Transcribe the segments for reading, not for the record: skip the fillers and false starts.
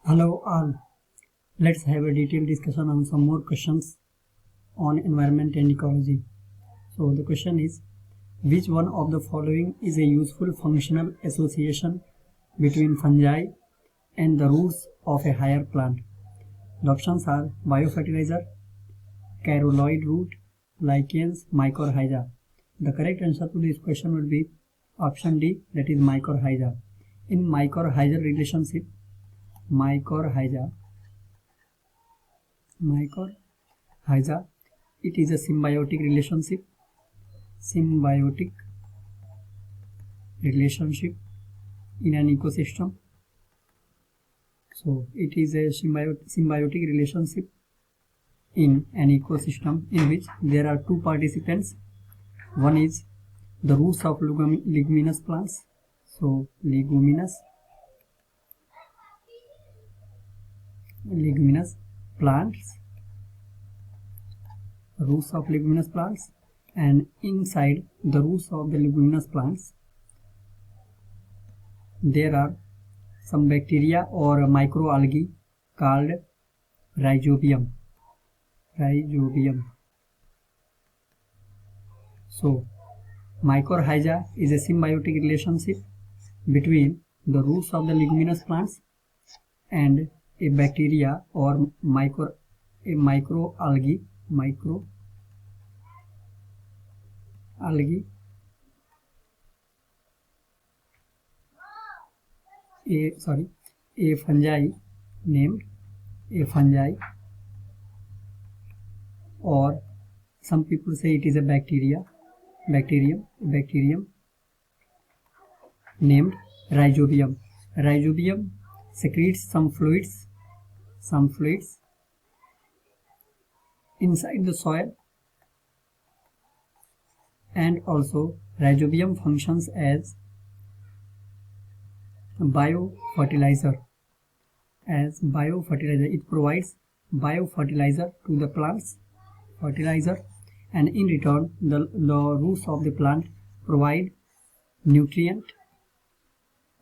Hello all, let's have a detailed discussion on some more questions on environment and ecology. So the question is, which one of the following is a useful functional association between fungi and the roots of a higher plant? The options are biofertilizer, caroloid root, lichens, mycorrhiza. The correct answer to this question would be option D, that is mycorrhiza. In mycorrhizal relationship, mycorrhiza, it is a symbiotic relationship in an ecosystem. So it is a symbiotic relationship in an ecosystem in which there are two participants. One is the roots of leguminous plants. So leguminous plants, roots of leguminous plants, and inside the roots of the leguminous plants there are some bacteria or microalgae called rhizobium. So mycorrhiza is a symbiotic relationship between the roots of the leguminous plants and a bacteria or microalgae a fungi named or some people say it is a bacterium named rhizobium. Rhizobium secretes some fluids inside the soil, and also rhizobium functions as biofertilizer. It provides biofertilizer to the plants, and in return the roots of the plant provide nutrient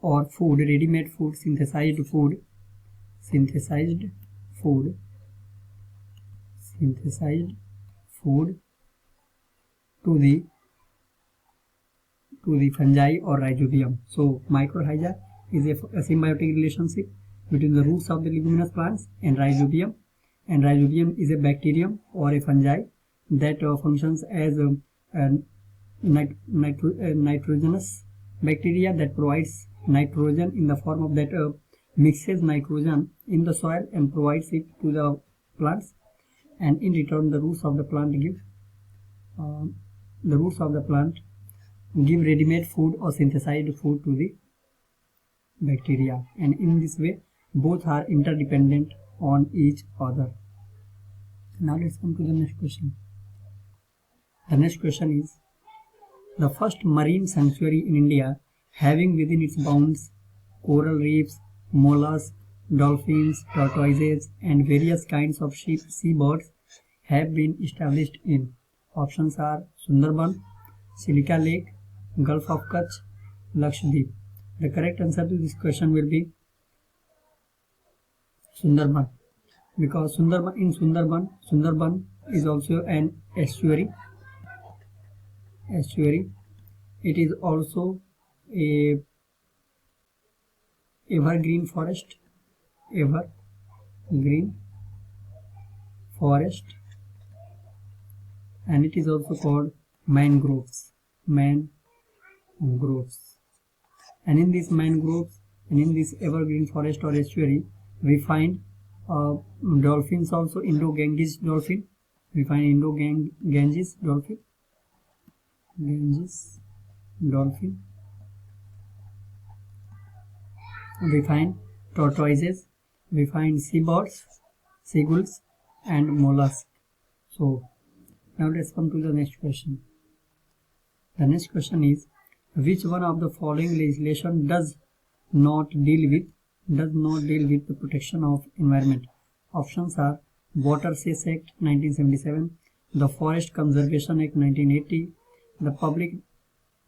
or food, ready-made food, synthesized food to the fungi or rhizobium. So mycorrhiza is a symbiotic relationship between the roots of the leguminous plants and rhizobium is a bacterium or a fungi that functions as a nitrogenous bacteria that provides nitrogen in the form of that mixes nitrogen in the soil and provides it to the plants, and in return the roots of the plant give ready-made food or synthesized food to the bacteria, and in this way both are interdependent on each other. Now let's come to the next question. The next question is, the first marine sanctuary in India having within its bounds coral reefs, mollusks, dolphins, tortoises, and various kinds of seabirds have been established in. Options are Sundarban, Silica Lake, Gulf of Kutch, Lakshadweep. The correct answer to this question will be Sundarban, because Sundarban is also an estuary. It is also a evergreen forest, and it is also called mangroves. And in these mangroves and in this evergreen forest or estuary, we find dolphins also, Indo-Ganges dolphin. We find Ganges dolphin. We find tortoises. We find seabirds, seagulls, and mollusks. So now let's come to the next question. The next question is, which one of the following legislation does not deal with the protection of environment? Options are Water Cess Act 1977, the Forest Conservation Act 1980, the Public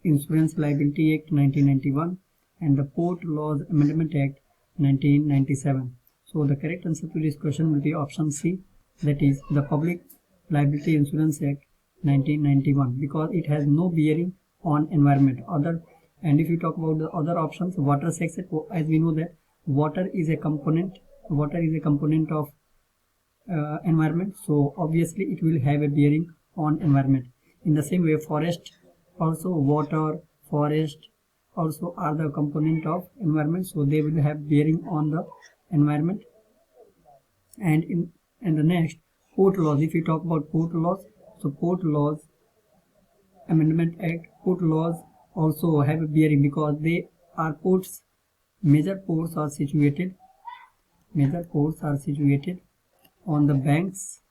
Insurance Liability Act 1991, and the Port Laws Amendment Act 1997. So the correct answer to this question will be option C, that is the Public Liability Insurance Act 1991, because it has no bearing on environment. And if you talk about the other options, water sector, as we know that water is a component of environment, so obviously it will have a bearing on environment. In the same way, forest also, water, forest also are the component of environment, so they will have bearing on the environment. And the next, port laws. If you talk about port laws, so Port Laws Amendment Act, port laws also have a bearing because they are ports. Major ports are situated on the banks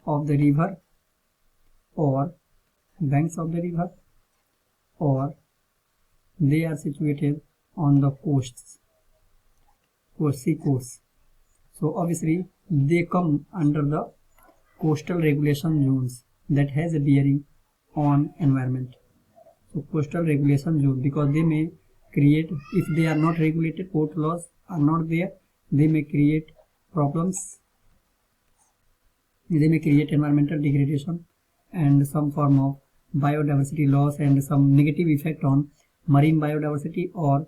of the river, or they are situated on the coasts, sea coasts. So obviously they come under the coastal regulation zones that has a bearing on environment. So coastal regulation zone, because they may create, if they are not regulated, port laws are not there, they may create problems, they may create environmental degradation and some form of biodiversity loss and some negative effect on marine biodiversity or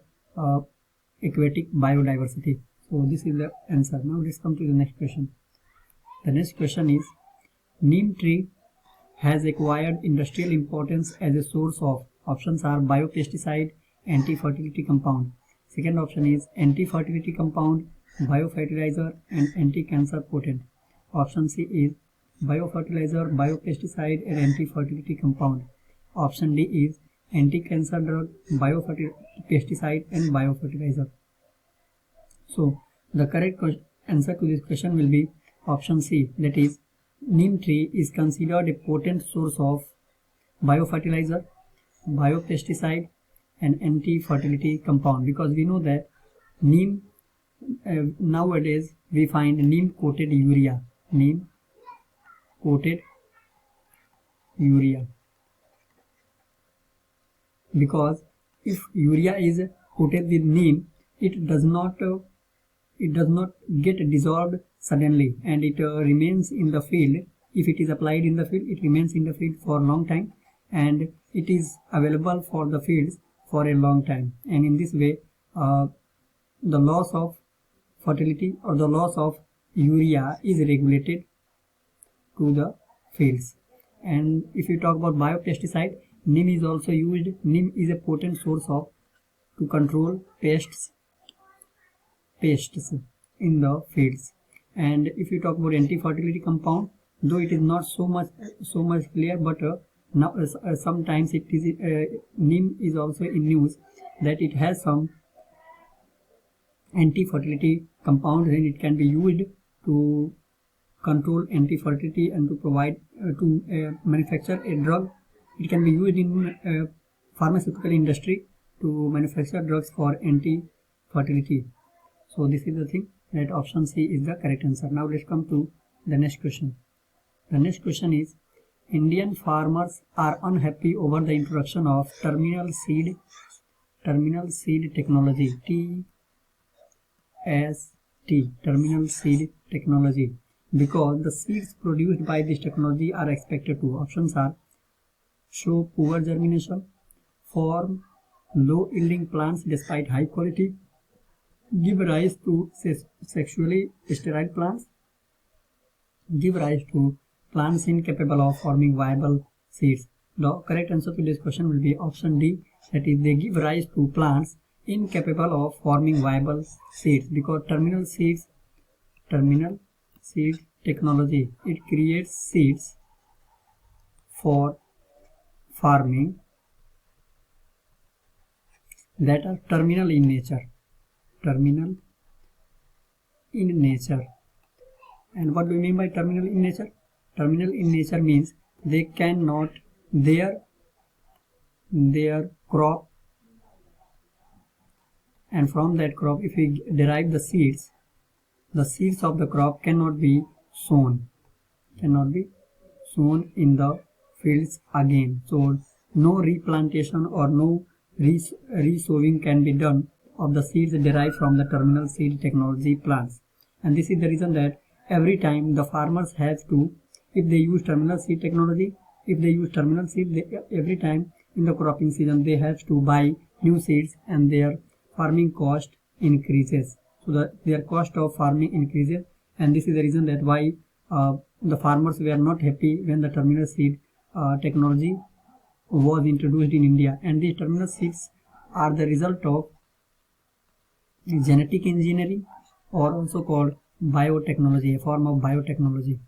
aquatic biodiversity. So this is the answer. Now let's come to the next question. The next question is, neem tree has acquired industrial importance as a source of, options are biopesticide, anti-fertility compound. Second option is anti-fertility compound, biofertilizer and anti-cancer potent. Option C is biofertilizer, biopesticide and anti-fertility compound. Option D is anti-cancer drug, biopesticide and biofertilizer. So the correct answer to this question will be option C, that is neem tree is considered a potent source of biofertilizer, biopesticide and anti-fertility compound, because we know that neem, nowadays we find neem coated urea, because if urea is coated with neem, it does not get dissolved suddenly, and it remains in the field. If it is applied in the field, it remains in the field for a long time, and it is available for the fields for a long time. And in this way, the loss of fertility or the loss of urea is regulated to the fields. And if you talk about biopesticide, neem is also used. Neem is a potent source of to control pests in the fields. And if you talk about anti-fertility compound, though it is not so much clear, but now sometimes it is neem is also in news that it has some anti-fertility compound, and it can be used to control anti-fertility and to provide to manufacture a drug. It can be used in pharmaceutical industry to manufacture drugs for anti-fertility. So this is the thing, that option C is the correct answer. Now let's come to the next question. The next question is, Indian farmers are unhappy over the introduction of terminal seed technology, TST, terminal seed technology, because the seeds produced by this technology are expected to, options are show poor germination, form low yielding plants despite high quality, give rise to sexually sterile plants, give rise to plants incapable of forming viable seeds. The correct answer to this question will be option D, that is they give rise to plants incapable of forming viable seeds, because terminal seed technology, it creates seeds for farming that are terminal in nature. And what do we mean by terminal in nature? Terminal in nature means they cannot, their crop, and from that crop if we derive the seeds of the crop cannot be sown in the fields again. So no replantation or no resowing can be done of the seeds derived from the terminal seed technology plants. And this is the reason that every time the farmers have to, if they use terminal seed technology, every time in the cropping season they have to buy new seeds and their farming cost increases. So their cost of farming increases, and this is the reason that why the farmers were not happy when the terminal seed technology was introduced in India. And these terminal seeds are the result of genetic engineering, or also called biotechnology, a form of biotechnology.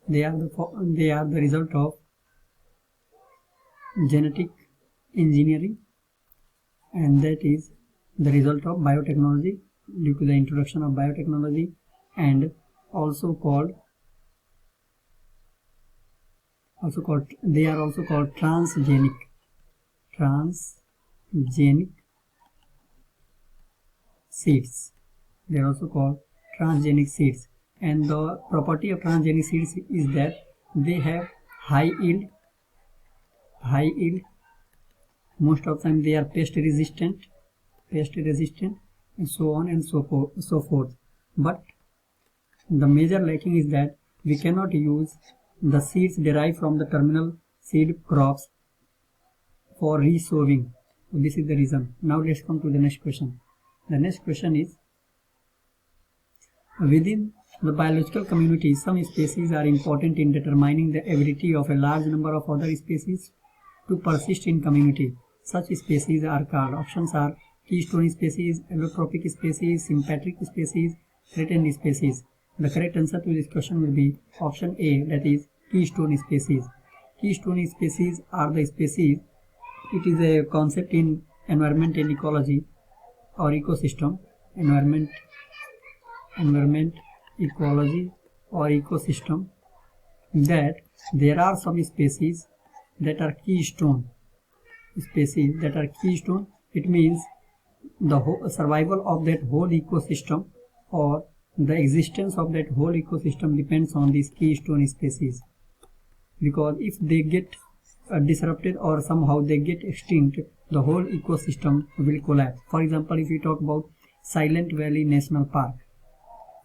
They are the result of genetic engineering, and that is the result of biotechnology due to the introduction of biotechnology, and also called they are also called transgenic seeds. They are also called transgenic seeds, and the property of transgenic seeds is that they have high yield. Most of the time they are pest resistant, and so on and so forth. But the major lacking is that we cannot use the seeds derived from the terminal seed crops for resowing. This is the reason. Now let's come to the next question. The next question is, within the biological community, some species are important in determining the ability of a large number of other species to persist in community. Such species are called, options are keystone species, allotropic species, sympatric species, threatened species. The correct answer to this question will be option A, that is keystone species. Keystone species are the species, it is a concept in environment and ecology or ecosystem, environment, ecology or ecosystem, that there are some species that are keystone. It means the survival of that whole ecosystem, or the existence of that whole ecosystem depends on these keystone species, because if they get disrupted or somehow they get extinct, the whole ecosystem will collapse. For example, if we talk about Silent Valley National Park,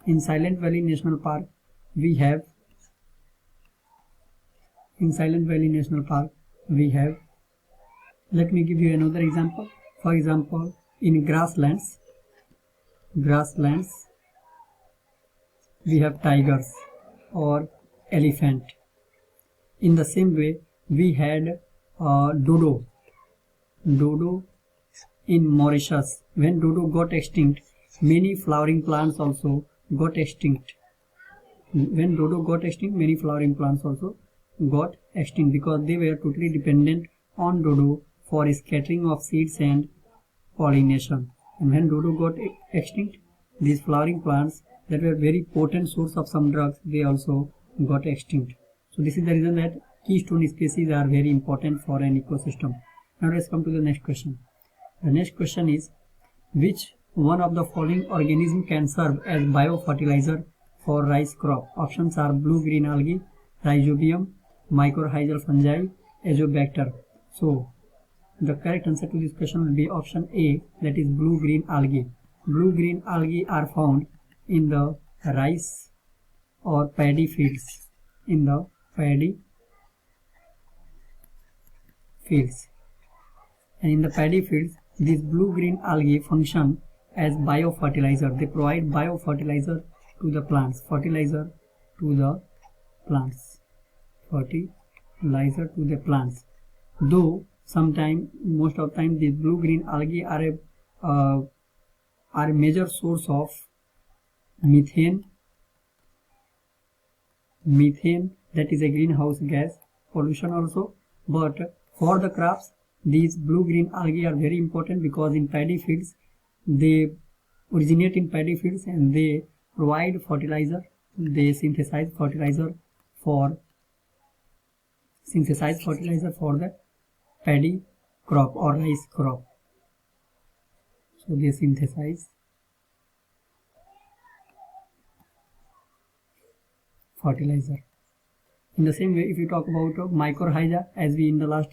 in Silent Valley National Park we have let me give you another example. For example, in grasslands we have tigers or elephant. In the same way, we had dodo in Mauritius. When dodo got extinct, many flowering plants also got extinct. Many flowering plants also got extinct because they were totally dependent on dodo for scattering of seeds and pollination. And when dodo got extinct, these flowering plants that were very potent source of some drugs, they also got extinct. So this is the reason that keystone species are very important for an ecosystem. Now let's come to the next question. The next question is, which one of the following organism can serve as biofertilizer for rice crop? Options are blue-green algae, rhizobium, mycorrhizal fungi, azobacter. So the correct answer to this question will be option A, that is blue-green algae. Blue-green algae are found in the rice or paddy fields. And in the paddy fields, these blue-green algae function as biofertilizer. They provide biofertilizer to the plants. Though most of the time, these blue-green algae are a major source of methane, that is a greenhouse gas pollution also. But for the crops, these blue-green algae are very important because in paddy fields, they originate in paddy fields and they provide fertilizer. They synthesize fertilizer for the paddy crop or rice crop. So they synthesize fertilizer. In the same way, if you talk about mycorrhiza, as we in the last